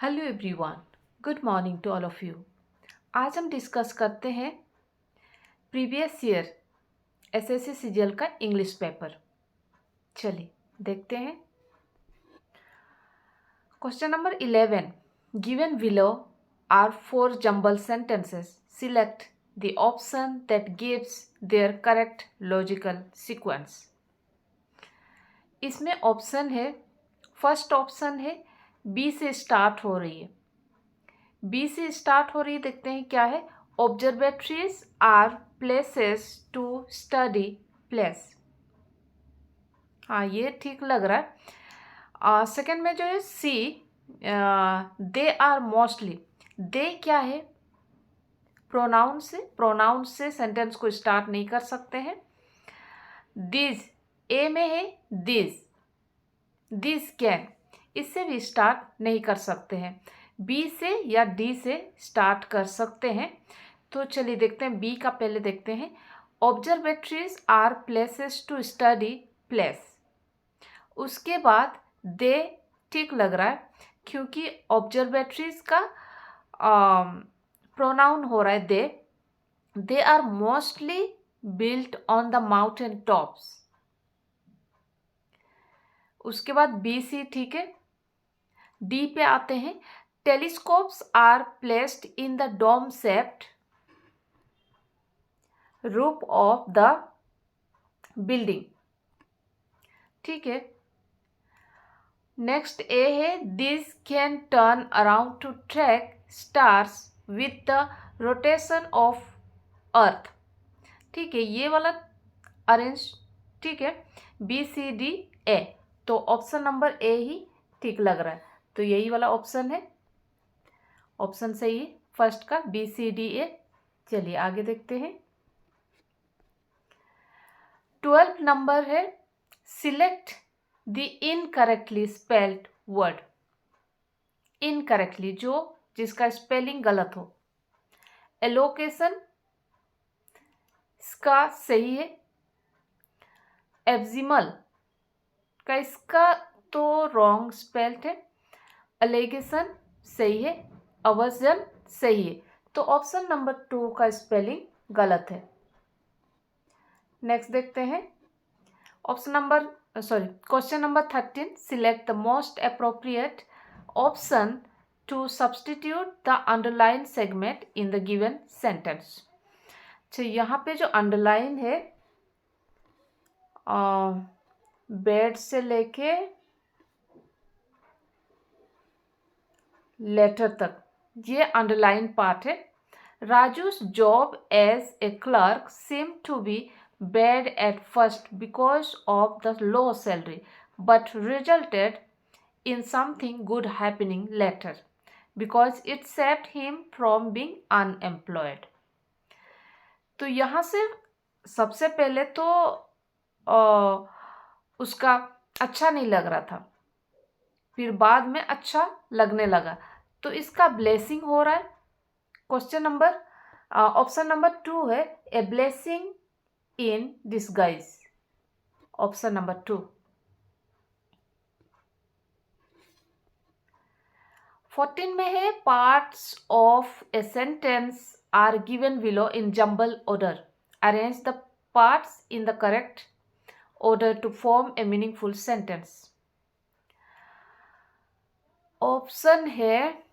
Hello everyone, good morning to all of you. आज हम discuss करते हैं प्रीवियस ईयर एसएससी सीजीएल का इंग्लिश पेपर। चलिए देखते हैं। Question number 11, given below are 4 jumble sentences. Select the option that gives their correct logical sequence. इसमें option है, फर्स्ट ऑप्शन है बी से स्टार्ट हो रही है। बी से स्टार्ट हो रही है, देखते हैं क्या है। Observatories are places to study place. हाँ, ये ठीक लग रहा है। सेकंड में जो है सी, दे आर मोस्टली। दे क्या है, प्रोनाउन से सेंटेंस को स्टार्ट नहीं कर सकते हैं। दिस, ए में है दिस कैन, इससे भी स्टार्ट नहीं कर सकते हैं। बी से या डी से स्टार्ट कर सकते हैं। तो चलिए देखते हैं बी का, पहले देखते हैं। Observatories are places to study place. उसके बाद दे ठीक लग रहा है, क्योंकि ऑब्जर्वेटरीज का प्रोनाउन हो रहा है they are mostly built on the mountain tops. उसके बाद बी सी ठीक है। डी पे आते हैं। Telescopes are placed in the dome shaped roof of the building, ठीक है। नेक्स्ट ए है, this can turn around to track stars with the rotation of earth, ठीक है। ये वाला अरेंज, ठीक है। बी सी डी ए, तो ऑप्शन नंबर ए ही ठीक लग रहा है, तो यही वाला ऑप्शन है। ऑप्शन सही है फर्स्ट का, बी सी डी ए। चलिए आगे देखते हैं। 12 नंबर है, select the incorrectly spelled word. Incorrectly, जो जिसका स्पेलिंग गलत हो। एलोकेशन इसका सही है। एब्जिमल का इसका तो रॉन्ग स्पेल्ड है। एलिगेशन सही है। अवर्जन सही है, तो ऑप्शन नंबर 2 का स्पेलिंग गलत है। नेक्स्ट देखते हैं। Question number 13, select the most appropriate option to substitute the underline segment in the given sentence. अच्छा, यहाँ पे जो अंडरलाइन है, बेड से लेके लेटर तक, ये अंडरलाइन पार्ट है। राजू's job as a clerk seemed to be bad at first because of the low salary, but resulted in something good happening later because it saved him from being unemployed. तो यहाँ से सबसे पहले तो उसका अच्छा नहीं लग रहा था, फिर बाद में अच्छा लगने लगा, तो इसका ब्लेसिंग हो रहा है। क्वेश्चन नंबर, ऑप्शन नंबर 2 है, a blessing in disguise. Option number 2। 14 में है, parts of a sentence are given below in jumbled order. Arrange the parts in the correct order to form a meaningful sentence. Option है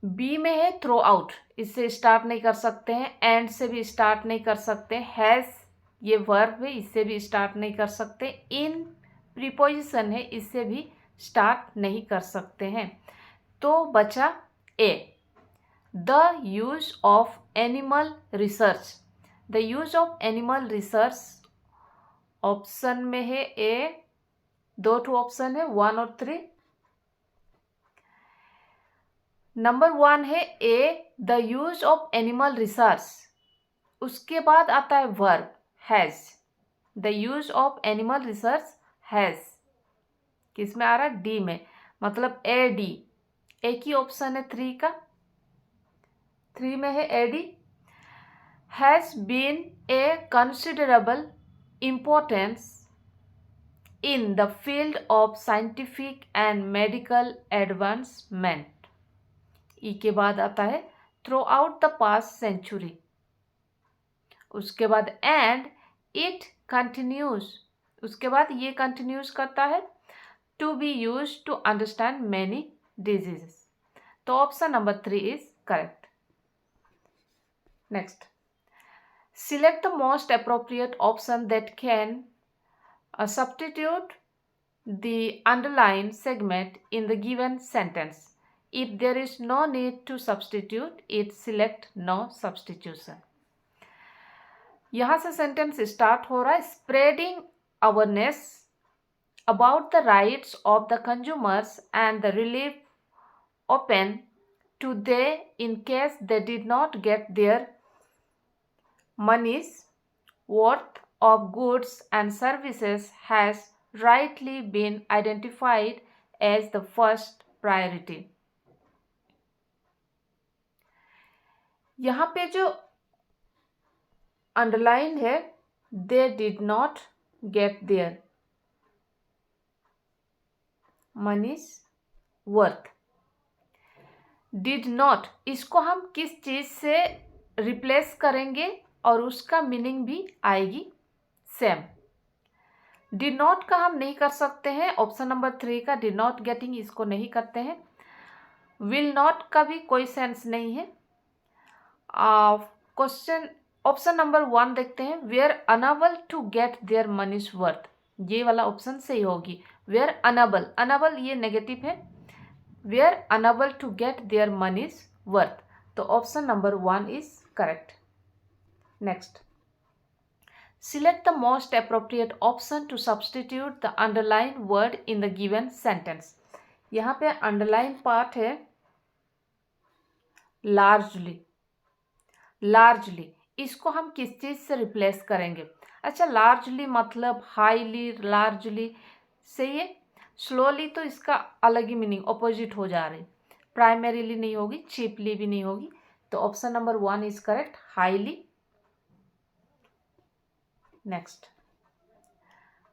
B में है, throw out, इससे start नहीं कर सकते हैं। एंड से भी स्टार्ट नहीं कर सकते। हैज़, ये वर्ब है, इससे भी स्टार्ट नहीं कर सकते। इन प्रीपोजिशन है, इससे भी स्टार्ट नहीं कर सकते हैं। तो बचा A, the use of animal research. The use of animal research option में है ए, 2 ऑप्शन है, 1 और 3। नंबर 1 है A, the use of animal research. उसके बाद आता है verb has. The use of animal research has किस में आ रहा है, डी में, मतलब ए डी। एक ही ऑप्शन है 3 का, 3 में है A D. Has been a considerable importance in the field of scientific and medical advancement. E के बाद आता है throughout the past century. उसके बाद and it continues. उसके बाद ये continues करता है to be used to understand many diseases. तो option number 3 is correct. Next, select the most appropriate option that can substitute the underlined segment in the given sentence. If there is no need to substitute it, select no substitution. यहाँ से sentence start हो रहा है spreading awareness about the rights of the consumers and the relief open to they in case they did not get their money's worth of goods and services has rightly been identified as the first priority. यहाँ पे जो underline है they did not get their money's worth. Did not, इसको हम किस चीज़ से replace करेंगे और उसका मीनिंग भी आएगी सेम. डिड नॉट का हम नहीं कर सकते हैं, ऑप्शन नंबर 3 का डिड नॉट गेटिंग इसको नहीं करते हैं. विल नॉट का भी कोई सेंस नहीं है. क्वेश्चन ऑप्शन नंबर 1 देखते हैं, were unable to get their money's worth, ये वाला ऑप्शन सही होगी. वेयर अनेबल, अनेबल ये नेगेटिव है. were unable to get their money's worth. तो option number 1 is correct. Next, select the most appropriate option to substitute the underlined word in the given sentence. यहाँ पे underline part है largely. largely इसको हम किस चीज़ से replace करेंगे? अच्छा, largely मतलब highly, largely से ये स्लोली तो इसका अलग ही मीनिंग ऑपोजिट हो जा रही. प्राइमरीली नहीं होगी, चीपली भी नहीं होगी. तो option number 1 is correct, highly. Next,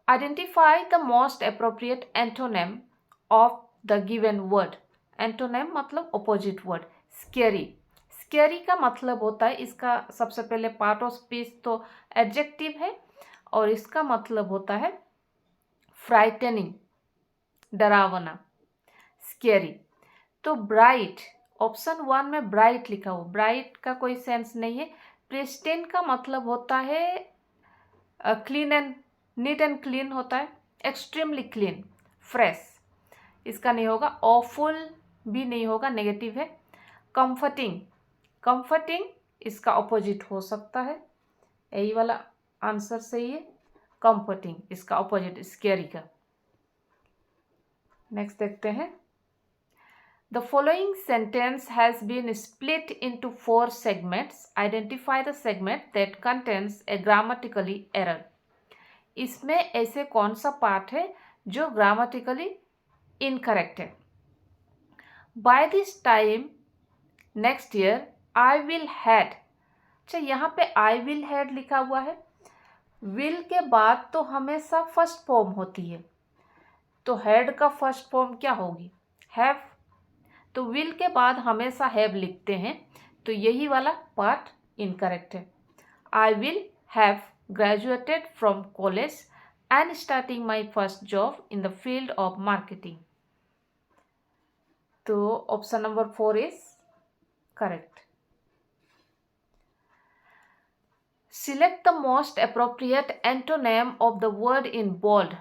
identify the most appropriate antonym of the given word. Antonym मतलब ऑपोजिट वर्ड. स्केरी, स्केरी का मतलब होता है, इसका सबसे पहले पार्ट ऑफ स्पीच तो एडजेक्टिव है और इसका मतलब होता है फ्राइटनिंग, डरावना, स्केरी. तो ब्राइट, ऑप्शन 1 में ब्राइट लिखा हो, ब्राइट का कोई सेंस नहीं है. प्रिस्टीन का मतलब होता है clean and neat and clean होता है. एक्सट्रीमली क्लीन, फ्रेश, इसका नहीं होगा. ऑफुल भी नहीं होगा, नेगेटिव है. कंफर्टिंग, कंफर्टिंग इसका ऑपोजिट हो सकता है, यही वाला आंसर सही है. कंफर्टिंग इसका ऑपोजिट स्केरी का. नेक्स्ट देखते हैं, the following sentence has been split into 4 segments. Identify the segment that contains a grammatically error. इसमें ऐसे कौन सा पार्ट है जो ग्रामेटिकली इनकरेक्ट है? By this time next year I will had. अच्छा, यहाँ पे आई विल हैड लिखा हुआ है. विल के बाद तो हमेशा फर्स्ट फॉर्म होती है, तो हैड का फर्स्ट फॉर्म क्या होगी? हैव. तो विल के बाद हमेशा हैव लिखते हैं, तो यही वाला पार्ट इनकरेक्ट है. I will have graduated from college and starting my first job in the field of marketing. तो option number 4 is correct. Select the most appropriate antonym of the word in bold.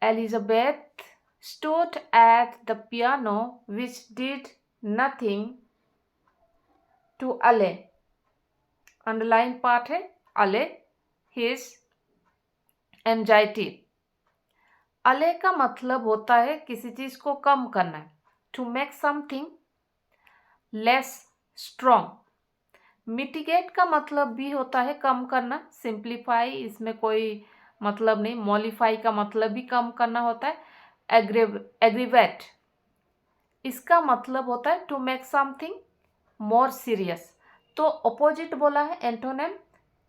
Elizabeth stood at the piano which did nothing to allay. Underline part है allay his anxiety. allay का मतलब होता है किसी चीज़ को कम करना है. To make something less strong. Mitigate का मतलब भी होता है कम करना. सिंप्लीफाई इसमें कोई मतलब नहीं. मॉडिफाई का मतलब भी कम करना होता है. एग्रीवेट इसका मतलब होता है to make something more serious. तो अपोजिट बोला है एंटोनेम,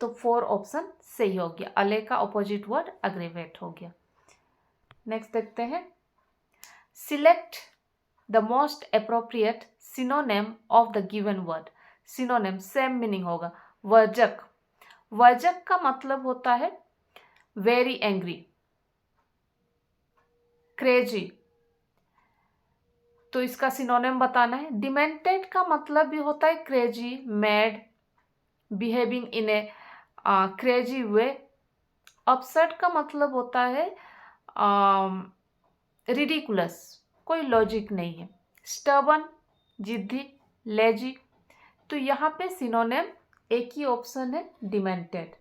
तो तो 4 ऑप्शन सही हो गया। अले का अपोजिट वर्ड एग्रीवेट हो गया। नेक्स्ट देखते हैं, select the most appropriate synonym of the given word. Synonym same meaning होगा। वर्जक, वर्जक का मतलब होता है वेरी एंग्री, क्रेजी, तो इसका सिनोनिम बताना है। डिमेंटेड का मतलब भी होता है crazy, mad, behaving in A crazy way. Upset का मतलब होता है रिडिकुलस, कोई लॉजिक नहीं है। स्टबन, जिद्दी, लेजी, तो यहाँ पे सिनोनिम एक ही ऑप्शन है, डिमेंटेड,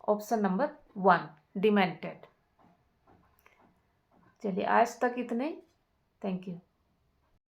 ऑप्शन नंबर 1 डिमेंटेड। चलिए आज तक इतने, थैंक यू।